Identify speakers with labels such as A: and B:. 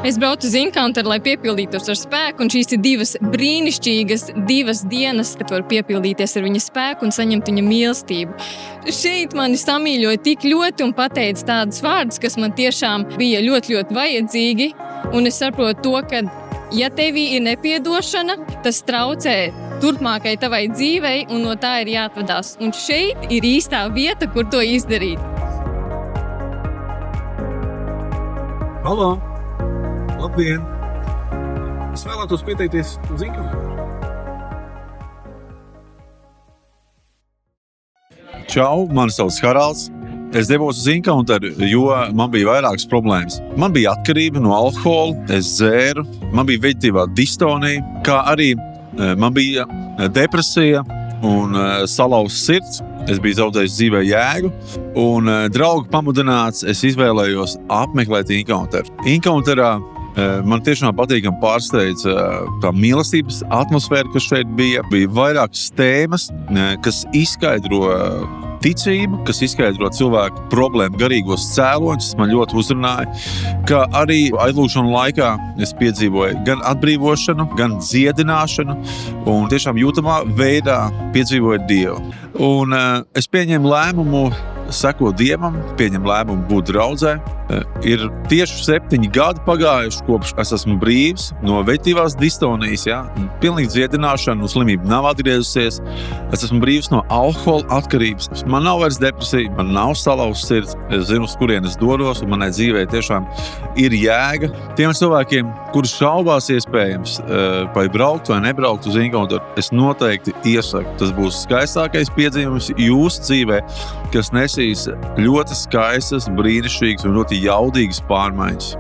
A: Es braucu uz Encounter, lai piepildītos ar spēku, un šīs ir divas brīnišķīgas dienas, kad var piepildīties ar viņa spēku un saņemt viņa mīlestību. Šeit mani samīļoja tik ļoti un pateica tādus vārdus, kas man tiešām bija ļoti, ļoti vajadzīgi, un es saprotu to, ka ja tevī ir nepiedošana, tas traucē turpmākai tavai dzīvei, un no tā ir jāatvadās. Un šeit ir īstā vieta, kur to izdarīt.
B: Halo! Labdien! Es vēlētos pieteikties uz Encounter. Čau, mani sauc Haralds. Es devos uz Encounter, jo man bija vairākas problēmas. Man bija atkarība no alkohola, es dzēru, man bija veģetīvā distonija, kā arī man bija depresija un salauzts sirds. Es biju zaudējis dzīvē jēgu, un draugu pamudināts es izvēlējos apmeklēt Encounter. Encounterā man tiešām patīkami pārsteidza tā mīlestības atmosfēra, kas šeit bija. Bija vairākas tēmas, kas izskaidro ticību, kas izskaidro cilvēku problēmu garīgos cēloņus, man ļoti uzrunāja, kā arī aizlūgšanu laikā es piedzīvoju gan atbrīvošanu, gan dziedināšanu, un tiešām jūtamā veidā piedzīvoju Dievu. Un es pieņēmu lēmumu sekot Dievam, pieņem lēmumu būt draudzē. Ir tieši 7 gadi pagājuši, kopš es esmu brīvs no veģetīvās distonijas, pilnīgi dziedināšana, un slimība nav atgriezusies. Es esmu brīvs no alkohola atkarības. Man nav vairs depresija, man nav salauzts sirds. Es zinu, uz kurien es dodos, un manai dzīvē tiešām ir jēga. Tiem cilvēkiem, kuri šaubās iespējams, vai braukt vai nebraukt uz Encounter, es noteikti iesaku. Tas būs skaistākais piedzīvums jūsu dzīvē, kas nesīs ļoti skaistas, brīnišķīgas un ļoti jaudīgas pārmaiņas.